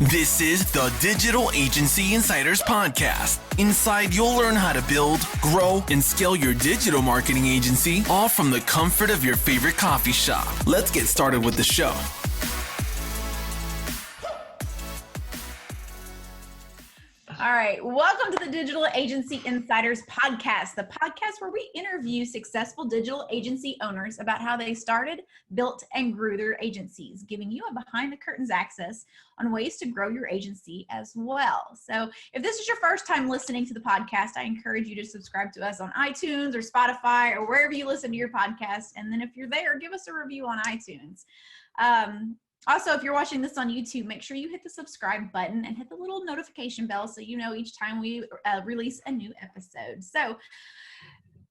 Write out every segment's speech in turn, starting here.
This is the Digital Agency Insiders Podcast. Inside, you'll learn how to build, grow, and scale your digital marketing agency, all from the comfort of your favorite coffee shop. Let's get started with the show. All right. Welcome to the Digital Agency Insiders Podcast, the podcast where we interview successful digital agency owners about how they started, built, and grew their agencies, giving you a behind-the-curtains access on ways to grow your agency as well. So if this is your first time listening to the podcast, I encourage you to subscribe to us on iTunes or Spotify or wherever you listen to your podcast. And then if you're there, give us a review on iTunes. Also, if you're watching this on YouTube, make sure you hit the subscribe button and hit the little notification bell so you know each time we release a new episode. So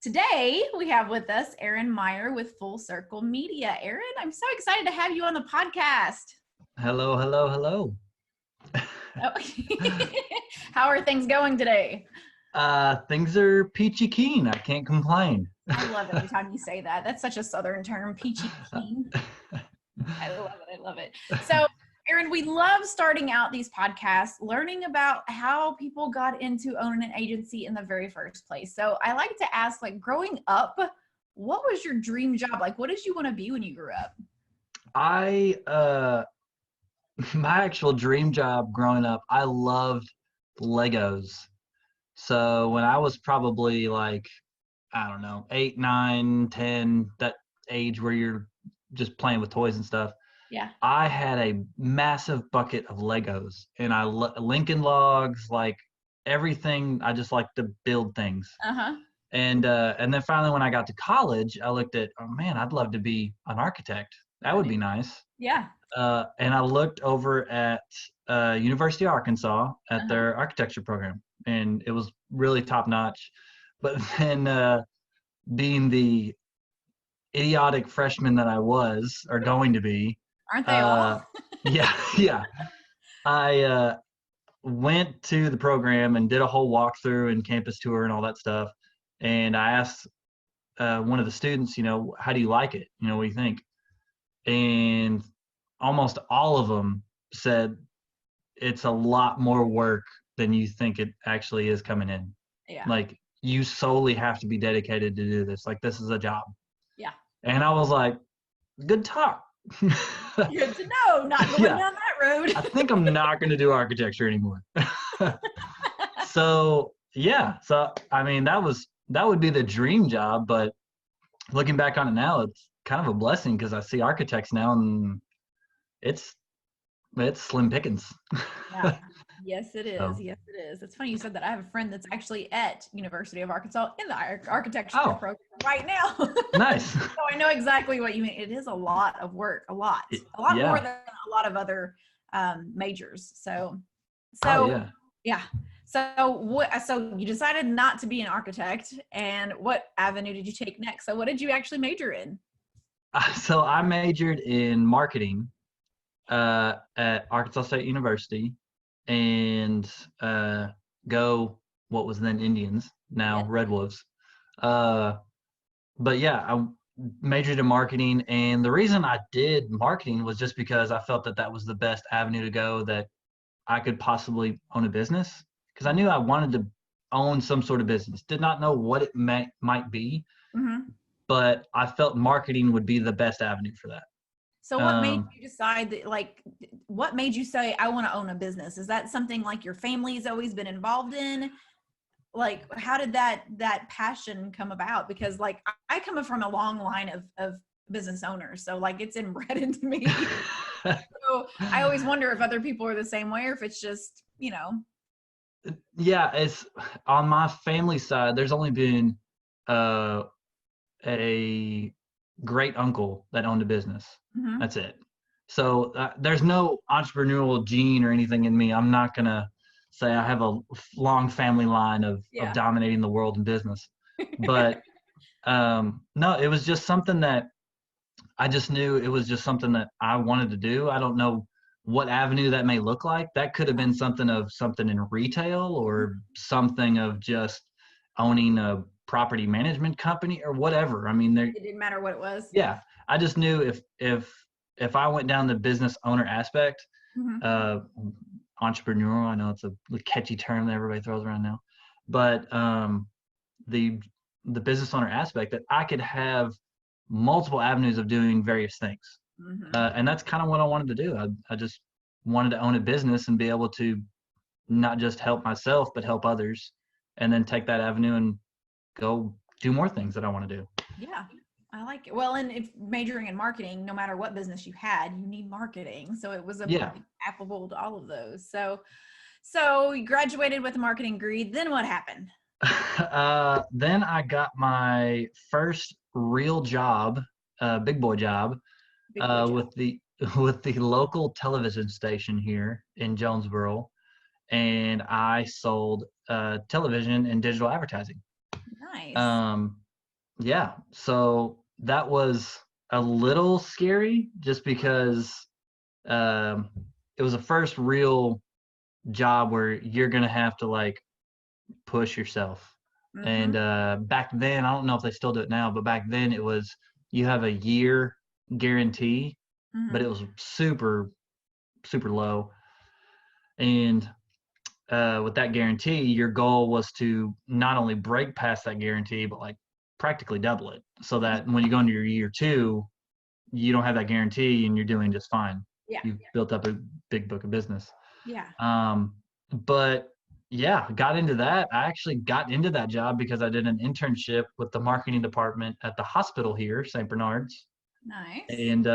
today we have with us Aaron Meyer with Full Circle Media. Aaron, I'm so excited to have you on the podcast. Hello. Oh. How are things going today? Things are peachy keen. I can't complain. I love it every time you say that. That's such a Southern term, peachy keen. I love it. So, Aaron, we love starting out these podcasts, learning about how people got into owning an agency in the very first place. So I like to ask, growing up, what was your dream job? What did you want to be when you grew up? My actual dream job growing up, I loved Legos. So when I was probably 8, 9, 10, that age where you're just playing with toys and stuff. Yeah. I had a massive bucket of Legos and Lincoln Logs, everything. I just like to build things. Uh-huh. And then finally when I got to college, I looked at, oh man, I'd love to be an architect. That would be nice. Yeah. And I looked over at University of Arkansas at their architecture program, and it was really top notch. But then being the idiotic freshman that I was, or going to be. Aren't they all? Yeah. I went to the program and did a whole walkthrough and campus tour and all that stuff. And I asked one of the students, how do you like it? What do you think? And almost all of them said it's a lot more work than you think it actually is coming in. Yeah. You solely have to be dedicated to do this. This is a job. Yeah. And I was like, good talk. Good to know. Not going down that road. I think I'm not going to do architecture anymore. So I mean, that would be the dream job, but looking back on it now, it's kind of a blessing because I see architects now and it's slim pickings. Yeah. Yes, it is. So. Yes, it is. It's funny you said that. I have a friend that's actually at University of Arkansas in the architecture program right now. Nice. So I know exactly what you mean. It is a lot of work, a lot more than a lot of other majors. So yeah. So you decided not to be an architect, and what avenue did you take next? So what did you actually major in? So I majored in marketing at Arkansas State University. And go what was then Indians, now Red Wolves. But yeah, I majored in marketing, and the reason I did marketing was just because I felt that was the best avenue to go, that I could possibly own a business, because I knew I wanted to own some sort of business. Did not know what it might be, but I felt marketing would be the best avenue for that. So what made you decide that, what made you say, I want to own a business? Is that something your family's always been involved in? How did that passion come about? Because I come from a long line of business owners. So it's inbred into me. So I always wonder if other people are the same way, or if it's just, Yeah, it's on my family side, there's only been a great uncle that owned a business. Mm-hmm. That's it. So there's no entrepreneurial gene or anything in me. I'm not going to say I have a long family line of dominating the world in business. But no, it was just something that I just knew it was just something that I wanted to do. I don't know what avenue that may look like. That could have been something in retail, or something of just owning a property management company or whatever. I mean, it didn't matter what it was. Yeah. I just knew if I went down the business owner aspect, entrepreneurial. I know it's a catchy term that everybody throws around now, but the business owner aspect, that I could have multiple avenues of doing various things. And that's kind of what I wanted to do. I just wanted to own a business and be able to not just help myself, but help others, and then take that avenue and go do more things that I want to do. Yeah, I like it. Well, and if majoring in marketing, no matter what business you had, you need marketing. So it was applicable to all of those. So you graduated with a marketing degree. Then what happened? Then I got my first real job, big boy job, with the local television station here in Jonesboro, and I sold television and digital advertising. Nice. Yeah, so that was a little scary, just because it was the first real job where you're gonna have to like push yourself. And back then, I don't know if they still do it now, but back then it was, you have a year guarantee, but it was super low. And with that guarantee, your goal was to not only break past that guarantee, but like practically double it, so that when you go into your year 2, you don't have that guarantee and you're doing just fine. Yeah. You've built up a big book of business. Yeah. But yeah, got into that. I actually got into that job because I did an internship with the marketing department at the hospital here, St. Bernard's. Nice. And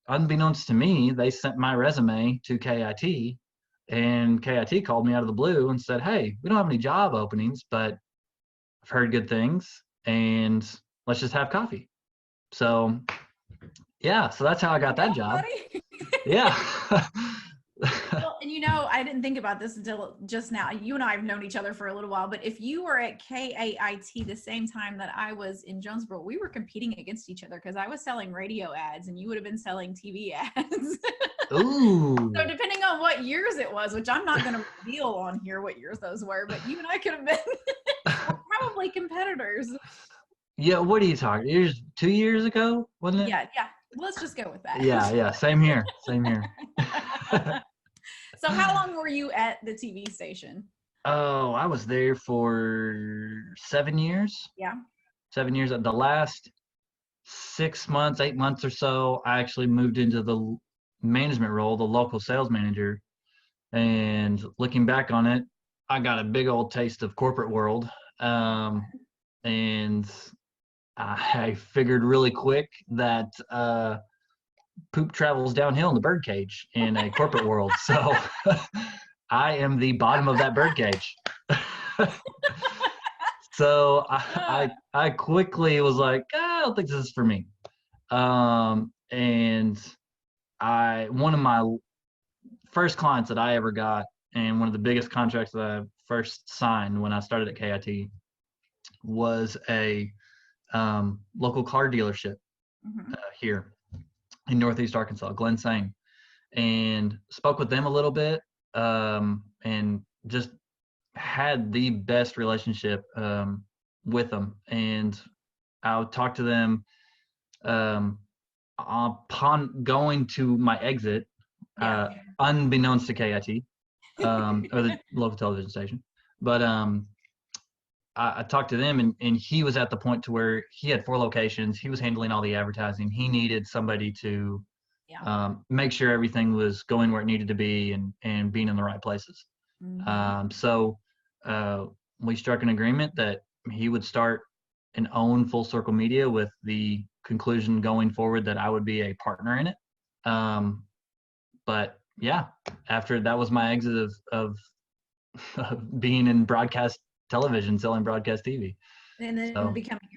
unbeknownst to me, they sent my resume to KIT, and KIT called me out of the blue and said, "Hey, we don't have any job openings, but I've heard good things, and let's just have coffee." So yeah, so that's how I got that job. Yeah. Well, and I didn't think about this until just now. You and I have known each other for a little while, but if you were at KAIT the same time that I was in Jonesboro, we were competing against each other, because I was selling radio ads and you would have been selling TV ads. Ooh. So depending on what years it was, which I'm not going to reveal on here what years those were, but you and I could have been probably competitors. Yeah, what are you talking? 2 years ago, wasn't it? Yeah. Let's just go with that. Yeah. Same here. So how long were you at the TV station? Oh, I was there for 7 years. Yeah. 7 years. The last 6 months, 8 months or so, I actually moved into the management role, the local sales manager. And looking back on it, I got a big old taste of corporate world. And I figured really quick that poop travels downhill in the birdcage in a corporate world. So I am the bottom of that birdcage. So I quickly was like, I don't think this is for me. And one of my first clients that I ever got, and one of the biggest contracts that I first signed when I started at KIT, was a local car dealership here in Northeast Arkansas, Glen Sane, and spoke with them a little bit, and just had the best relationship with them. And I would talk to them upon going to my exit, unbeknownst to KIT, or the local television station. But I talked to them, and he was at the point to where he had 4 locations. He was handling all the advertising. He needed somebody to make sure everything was going where it needed to be, and being in the right places. So we struck an agreement that he would start and own Full Circle Media, with the conclusion going forward that I would be a partner in it. But yeah, after that was my exit of being in broadcast television, selling broadcast TV, and then becoming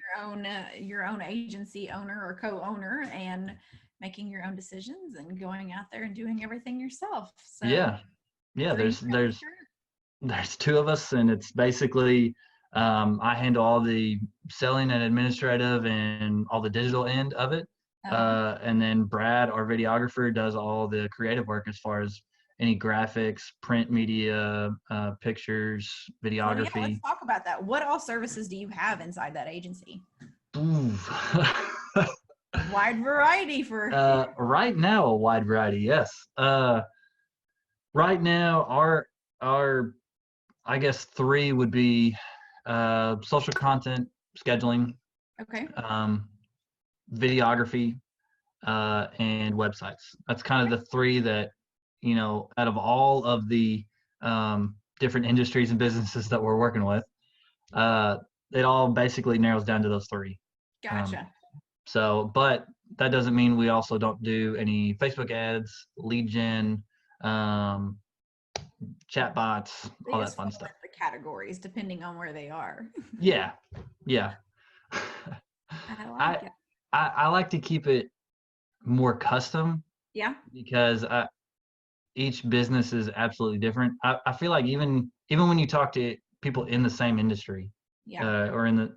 your own agency owner or co-owner, and making your own decisions and going out there and doing everything yourself. So yeah, there's 2 of us, and it's basically I handle all the selling and administrative and all the digital end of it, and then Brad, our videographer, does all the creative work as far as any graphics, print media, pictures, videography. So let's talk about that. What all services do you have inside that agency? Wide variety for right now, a wide variety, yes. Right now, our I guess three would be social content scheduling, Okay. videography, and websites. That's kind of the three that, out of all of the different industries and businesses that we're working with, it all basically narrows down to those three. Gotcha. But that doesn't mean we also don't do any Facebook ads, lead gen, chat bots, They all that just fun fall stuff. into the categories depending on where they are. Yeah, yeah. I like I, it. I like to keep it more custom Yeah. because each business is absolutely different. I feel like even when you talk to people in the same industry, Yeah. or in the,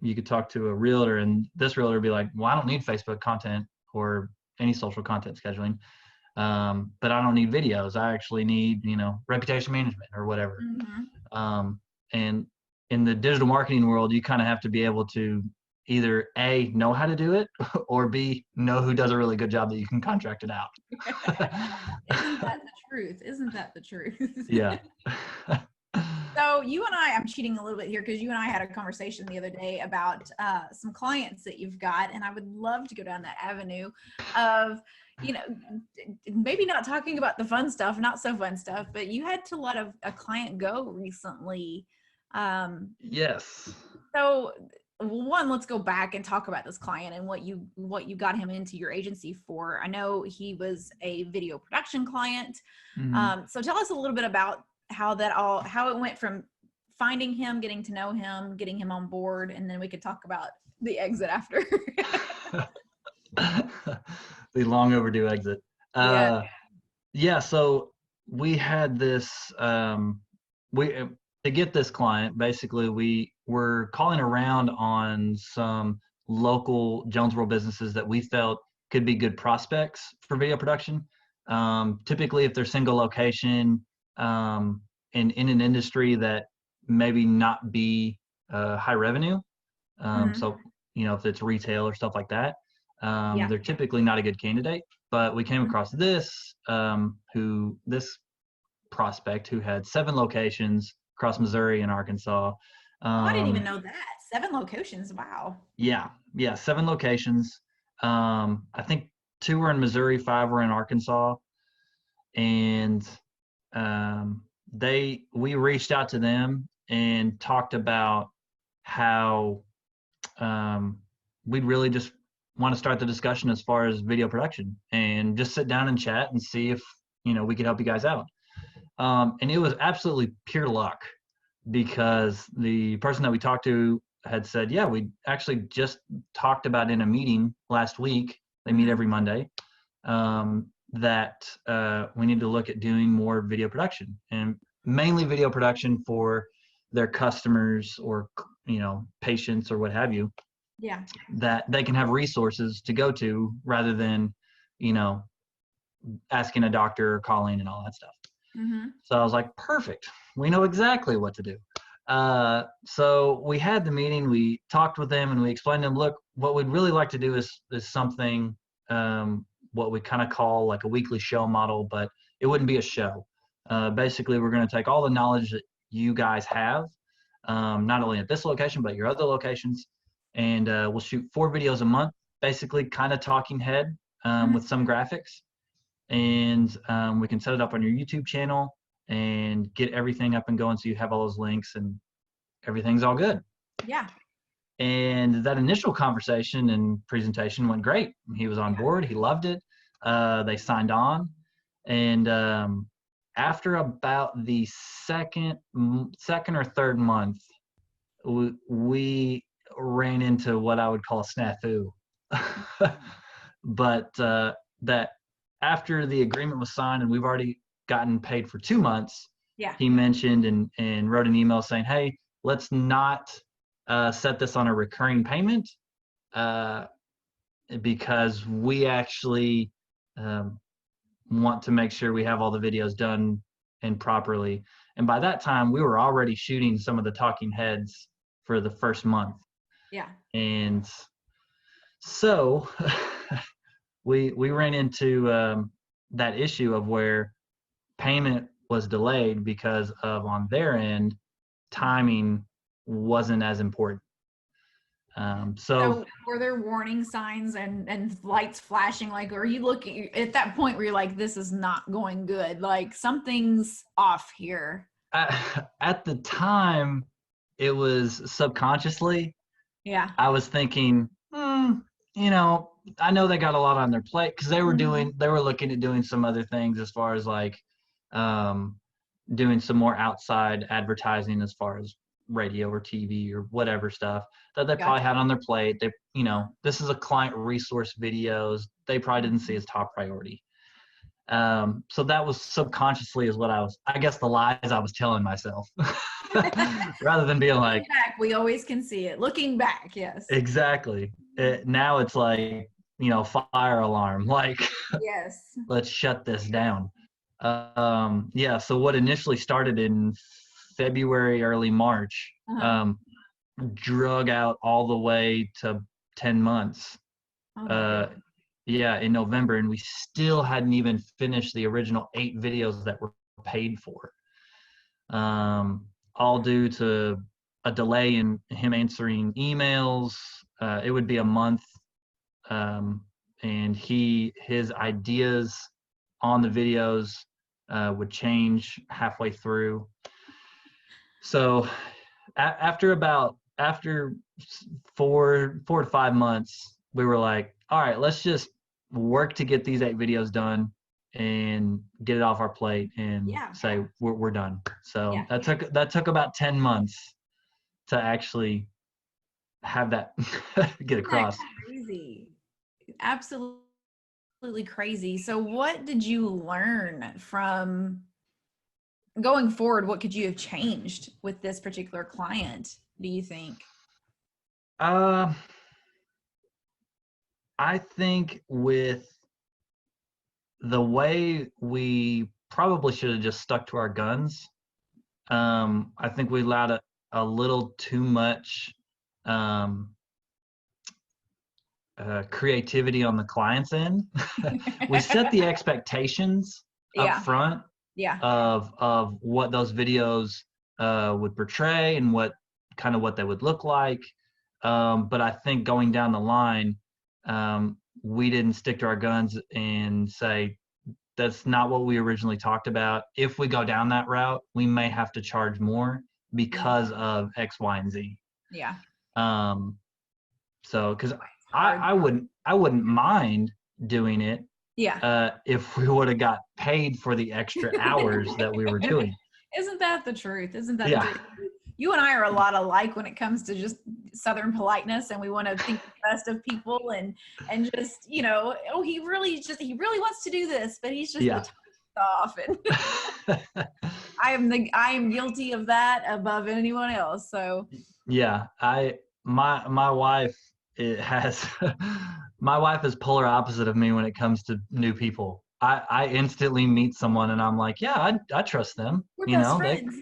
you could talk to a realtor and this realtor would be like, well, I don't need Facebook content or any social content scheduling. But I don't need videos. I actually need, reputation management or whatever. And in the digital marketing world, you kind of have to be able to either A, know how to do it, or B, know who does a really good job that you can contract it out. Isn't that the truth? Isn't that the truth? Yeah. So you and I'm cheating a little bit here because you and I had a conversation the other day about some clients that you've got, and I would love to go down that avenue of, maybe not talking about the fun stuff, not so fun stuff, but you had to let a client go recently. Yes. So one, let's go back and talk about this client and what you got him into your agency for. I know he was a video production client. Mm-hmm. So tell us a little bit about how it went from finding him, getting to know him, getting him on board, and then we could talk about the exit after. The long overdue exit. Yeah. Yeah. So we had this, to get this client, basically we were calling around on some local Jonesboro businesses that we felt could be good prospects for video production. Typically if they're single location, in an industry that maybe not be high revenue. So, if it's retail or stuff like that, they're typically not a good candidate. But we came across this prospect who had 7 locations across Missouri and Arkansas. I didn't even know that. 7 locations. Wow. Yeah, 7 locations. I think 2 were in Missouri, 5 were in Arkansas, and we reached out to them and talked about how we'd really just want to start the discussion as far as video production and just sit down and chat and see if we could help you guys out. And it was absolutely pure luck because the person that we talked to had said, yeah, we actually just talked about in a meeting last week. They meet every Monday. That we need to look at doing more video production, and mainly video production for their customers or patients or what have you. Yeah. That they can have resources to go to rather than asking a doctor or calling and all that stuff. So I was like, perfect. We know exactly what to do. So we had the meeting, we talked with them and we explained to them, look, what we'd really like to do is something, what we kind of call like a weekly show model, but it wouldn't be a show. Basically, we're going to take all the knowledge that you guys have, not only at this location, but your other locations. And we'll shoot 4 videos a month, basically kind of talking head with some graphics. And we can set it up on your YouTube channel and get everything up and going so you have all those links and everything's all good. Yeah. And that initial conversation and presentation went great. He was on board. He loved it. They signed on. And after about the second or third month, we ran into what I would call a snafu. But that after the agreement was signed and we've already gotten paid for 2 months, he mentioned and wrote an email saying, hey, let's not set this on a recurring payment because we actually want to make sure we have all the videos done and properly. And by that time, we were already shooting some of the talking heads for the first month. Yeah. And so we ran into that issue of where payment was delayed because of, on their end, timing wasn't as important. So were there warning signs and lights flashing? Like, are you looking at that point where you're like, this is not going good? Like something's off here. At the time, it was subconsciously. Yeah. I was thinking, you know, I know they got a lot on their plate because they were looking at doing some other things as far as like doing some more outside advertising as far as radio or TV or whatever stuff that they probably had on their plate. They, you know, this is a client resource videos. They probably didn't see as top priority. So that was subconsciously is what I guess the lies I was telling myself rather than being like, back, we always can see it. Looking back, yes. Exactly. Now it's like, you know, fire alarm, like, yes, let's shut this down. Yeah. So what initially started in February, early March, drug out all the way to 10 months. Yeah, in November, and we still hadn't even finished the original 8 videos that were paid for. All due to a delay in him answering emails. It would be a month, and his ideas on the videos would change halfway through. So after 4 to 5 months, we were like, all right, let's just work to get these 8 videos done and get it off our plate and say we're done. So that took about 10 months to actually have that get across. That's crazy. Absolutely crazy. So what did you learn from going forward? What could you have changed with this particular client, do you think? I think with the way we probably should have just stuck to our guns. I think we allowed a little too much creativity on the client's end. We set the expectations up front of what those videos would portray and what they would look like. But I think going down the line, we didn't stick to our guns and say, that's not what we originally talked about. If we go down that route, we may have to charge more because of X, Y, and Z. Yeah. So, because I wouldn't mind doing it. Yeah. If we would have got paid for the extra hours that we were doing. Isn't that the truth? Isn't that the truth? You and I are a lot alike when it comes to just Southern politeness, and we want to think the best of people and just, you know, oh, he really wants to do this, but he's just the off. And I am guilty of that above anyone else. So my wife my wife is polar opposite of me when it comes to new people. I instantly meet someone and I'm like, yeah, I trust them. We're best friends.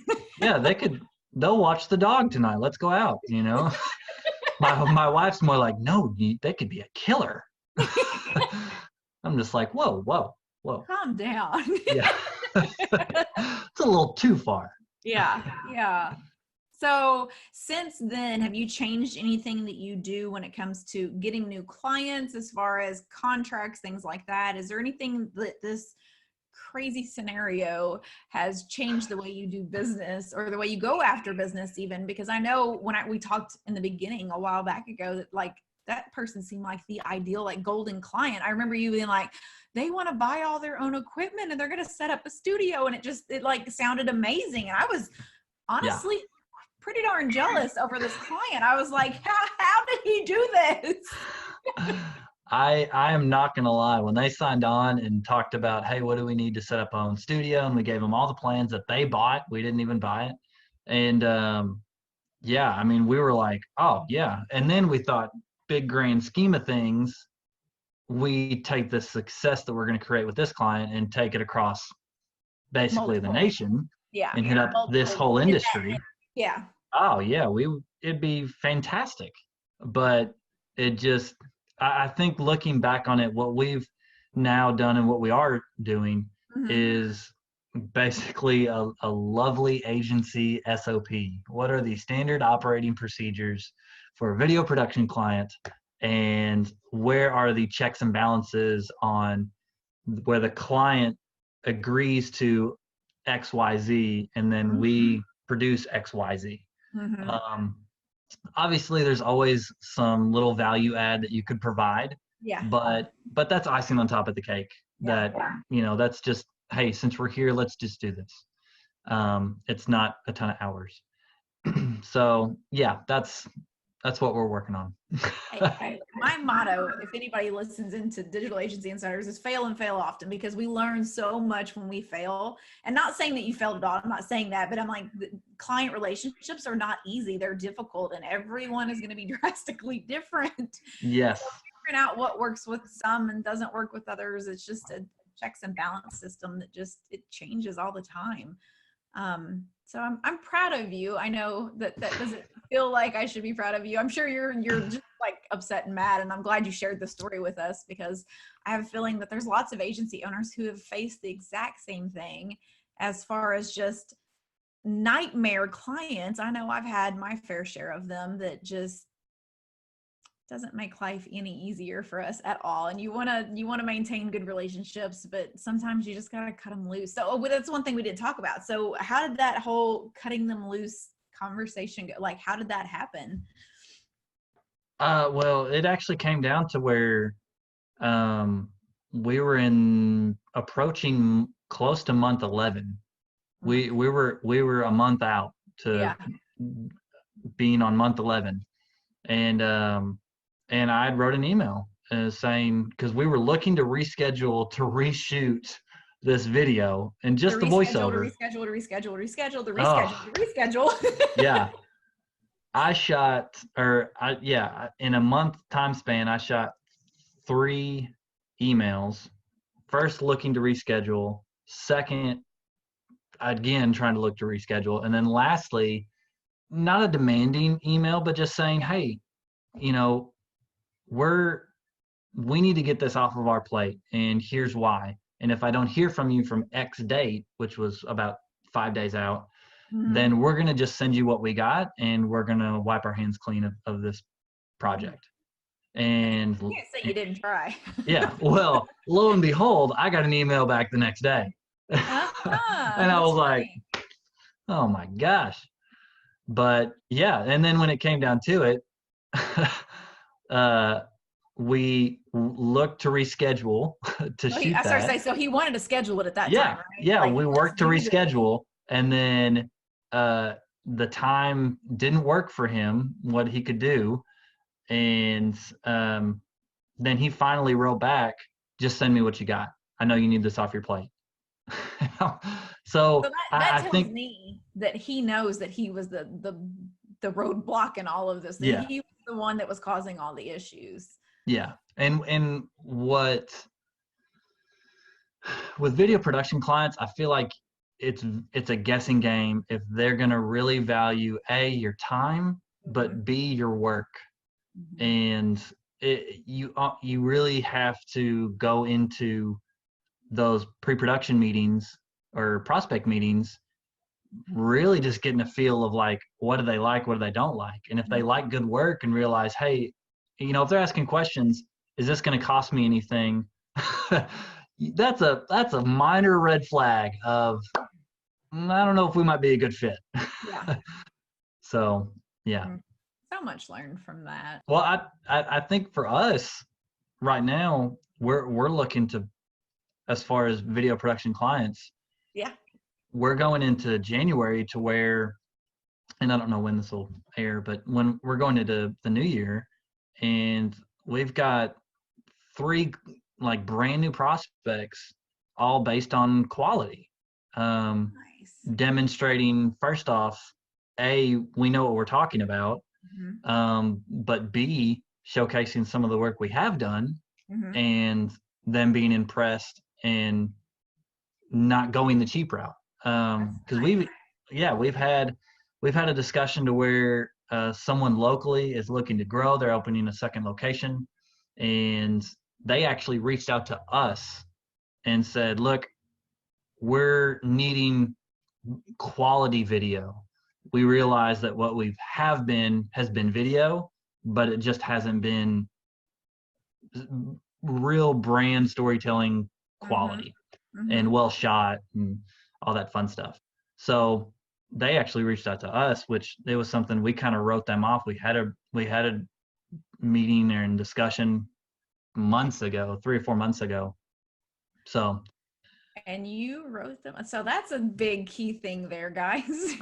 They'll watch the dog tonight. Let's go out, you know. My wife's more like, no, they could be a killer. I'm just like, whoa. Calm down. Yeah. It's a little too far. Yeah. So since then, have you changed anything that you do when it comes to getting new clients as far as contracts, things like that? Is there anything that this crazy scenario has changed the way you do business or the way you go after business even? Because I know when we talked in the beginning a while back ago that like that person seemed like the ideal like golden client. I remember you being like, they want to buy all their own equipment and they're going to set up a studio, and it like sounded amazing. And I was honestly pretty darn jealous over this client. I was like, how did he do this? I am not going to lie. When they signed on and talked about, hey, what do we need to set up our own studio? And we gave them all the plans that they bought. We didn't even buy it. And I mean, we were like, oh, yeah. And then we thought, big grand scheme of things, we take the success that we're going to create with this client and take it across basically the nation and hit up this whole industry. Yeah. Oh, yeah. It'd be fantastic. But it just, I think looking back on it, what we've now done and what we are doing is basically a lovely agency SOP. What are the standard operating procedures for a video production client, and where are the checks and balances on where the client agrees to XYZ and then we produce XYZ. Obviously there's always some little value add that you could provide, but that's icing on top of the cake. That's just, hey, since we're here, let's just do this. It's not a ton of hours. So yeah, that's what we're working on. My motto, if anybody listens into Digital Agency Insiders, is fail and fail often, because we learn so much when we fail. And not saying that you failed at all, I'm not saying that, but I'm like, client relationships are not easy. They're difficult, and everyone is going to be drastically different. Yes. So figuring out what works with some and doesn't work with others, it's just a checks and balance system that it changes all the time. So I'm proud of you. I know that doesn't feel like I should be proud of you. I'm sure you're just like upset and mad, and I'm glad you shared the story with us, because I have a feeling that there's lots of agency owners who have faced the exact same thing as far as just nightmare clients. I know I've had my fair share of them that just doesn't make life any easier for us at all. And you want to maintain good relationships, but sometimes you just got to cut them loose. So that's one thing we didn't talk about. So how did that whole cutting them loose conversation go? Like, how did that happen? Well, it actually came down to where we were approaching close to month 11. We were a month out to being on month 11. And I wrote an email saying, because we were looking to reschedule to reshoot this video and just the voiceover. To reschedule. Yeah. In a month time span, I shot 3 emails. First, looking to reschedule. Second, again, trying to look to reschedule. And then lastly, not a demanding email, but just saying, hey, we need to get this off of our plate, and here's why. And if I don't hear from you from X date, which was about 5 days out, then we're going to just send you what we got, and we're going to wipe our hands clean of this project. And you can't say you didn't try. Yeah. Well, lo and behold, I got an email back the next day. And I was like, oh my gosh. But yeah. And then when it came down to it, we looked to reschedule to shoot that. So he wanted to schedule it at that time, right? Yeah, like, we worked to reschedule, and then the time didn't work for him, what he could do. And then he finally wrote back, just send me what you got. I know you need this off your plate. So that tells think me that he knows that he was the roadblock in all of this. That he was the one that was causing all the issues. Yeah. And what with video production clients, I feel like it's a guessing game if they're going to really value A, your time, but B, your work. And you really have to go into those pre-production meetings or prospect meetings really just getting a feel of like, what do they like, what do they don't like? And if they like good work and realize, hey, if they're asking questions, is this going to cost me anything? That's a minor red flag of, I don't know if we might be a good fit. Yeah. So, yeah. So much learned from that. Well, I think for us right now, we're looking to, as far as video production clients, we're going into January to where, and I don't know when this will air, but when we're going into the new year, and we've got 3 like brand new prospects, all based on quality. Nice. Demonstrating, first off, A, we know what we're talking about, but B, showcasing some of the work we have done, and them being impressed and not going the cheap route. Because we've had a discussion to where someone locally is looking to grow. They're opening a second location, and they actually reached out to us and said, look, we're needing quality video. We realize that what we has been video, but it just hasn't been real brand storytelling quality and well shot and all that fun stuff. So they actually reached out to us, which it was something we kind of wrote them off. We had a meeting and discussion months ago, 3 or 4 months ago. So. And you wrote them. So that's a big key thing there, guys.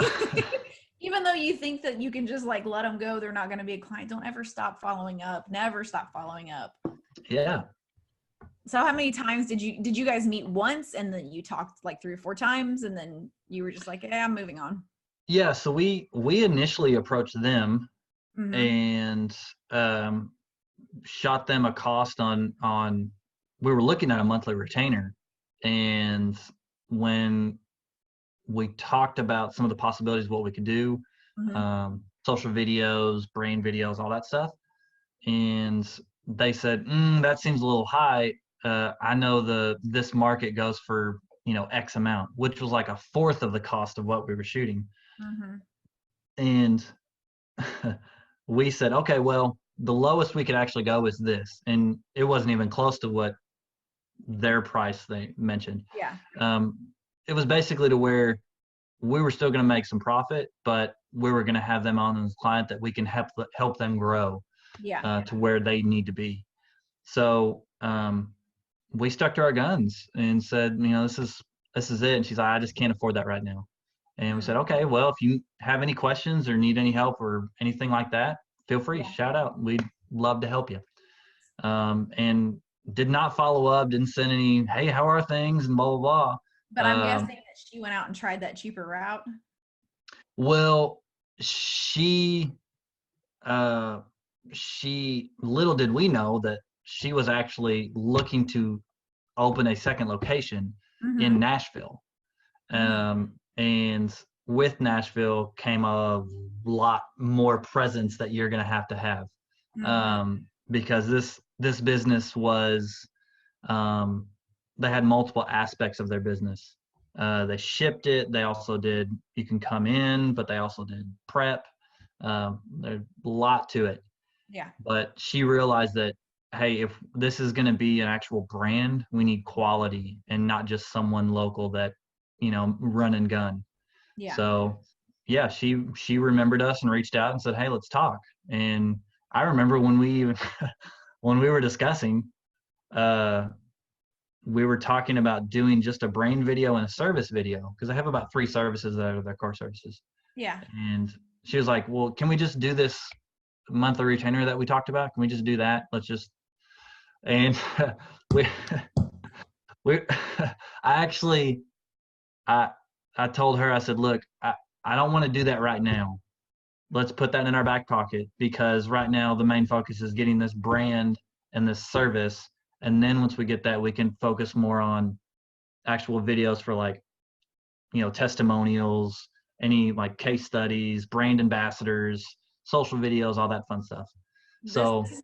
Even though you think that you can just like let them go, they're not going to be a client. Don't ever stop following up. Never stop following up. Yeah. So how many times did you guys meet once and then you talked like 3 or 4 times and then you were just like, yeah, I'm moving on? Yeah. So we initially approached them and shot them a cost on we were looking at a monthly retainer, and when we talked about some of the possibilities of what we could do, social videos, brain videos, all that stuff, and they said, that seems a little high. I know this market goes for X amount, which was like a fourth of the cost of what we were shooting. And we said, okay, well, the lowest we could actually go is this, and it wasn't even close to what their price they mentioned. Yeah. It was basically to where we were still going to make some profit, but we were going to have them on as a client that we can help them grow to where they need to be. So we stuck to our guns and said, this is it. And she's like, I just can't afford that right now. And we said, okay, well, if you have any questions or need any help or anything like that, feel free, shout out. We'd love to help you. And did not follow up, didn't send any, hey, how are things, and blah, blah, blah. But I'm guessing that she went out and tried that cheaper route. Well, she little did we know that she was actually looking to open a second location in Nashville. And with Nashville came a lot more presence that you're going to have. Because this business was, they had multiple aspects of their business. They shipped it. They also did, you can come in, but they also did prep. There's a lot to it. Yeah. But she realized that, hey, if this is going to be an actual brand, we need quality and not just someone local that, run and gun. Yeah. So yeah, she remembered us and reached out and said, hey, let's talk. And I remember when we were discussing, we were talking about doing just a brain video and a service video, because I have about 3 services that are their core services. Yeah. And she was like, well, can we just do this monthly retainer that we talked about? Can we just do that? Let's just, and I told her, I said, look, I don't want to do that right now. Let's put that in our back pocket, because right now the main focus is getting this brand and this service. And then once we get that, we can focus more on actual videos for like, testimonials, any like case studies, brand ambassadors, social videos, all that fun stuff. So this is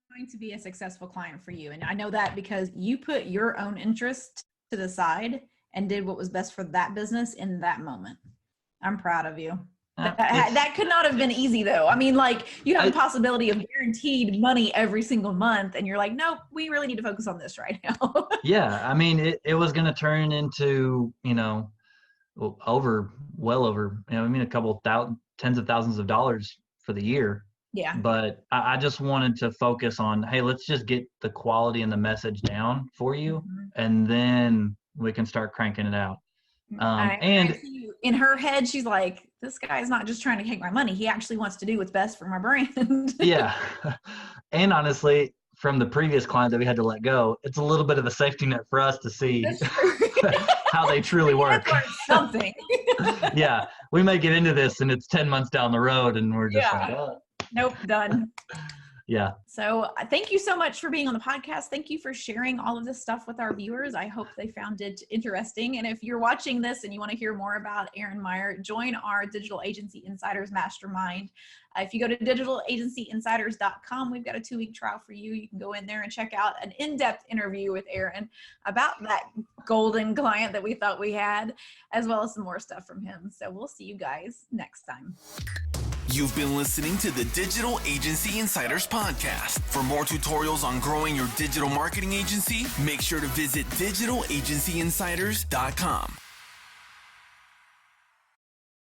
going to be a successful client for you. And I know that because you put your own interest to the side and did what was best for that business in that moment. I'm proud of you. That could not have been easy though. I mean, like, you have the possibility of guaranteed money every single month, and you're like, nope, we really need to focus on this right now. Yeah. I mean, it was going to turn into, well over, a couple tens of thousands of dollars for the year. Yeah. But I just wanted to focus on, hey, let's just get the quality and the message down for you. And then we can start cranking it out. And in her head, she's like, this guy's not just trying to take my money. He actually wants to do what's best for my brand. Yeah. And honestly, from the previous client that we had to let go, it's a little bit of a safety net for us to see how they truly work. Something. Yeah. We may get into this and it's 10 months down the road and we're just like, oh. Nope, done. Yeah. So thank you so much for being on the podcast. Thank you for sharing all of this stuff with our viewers. I hope they found it interesting. And if you're watching this and you want to hear more about Aaron Meyer, join our Digital Agency Insiders Mastermind. If you go to digitalagencyinsiders.com, we've got a 2-week trial for you. You can go in there and check out an in-depth interview with Aaron about that golden client that we thought we had, as well as some more stuff from him. So we'll see you guys next time. You've been listening to the Digital Agency Insiders Podcast. For more tutorials on growing your digital marketing agency, make sure to visit digitalagencyinsiders.com.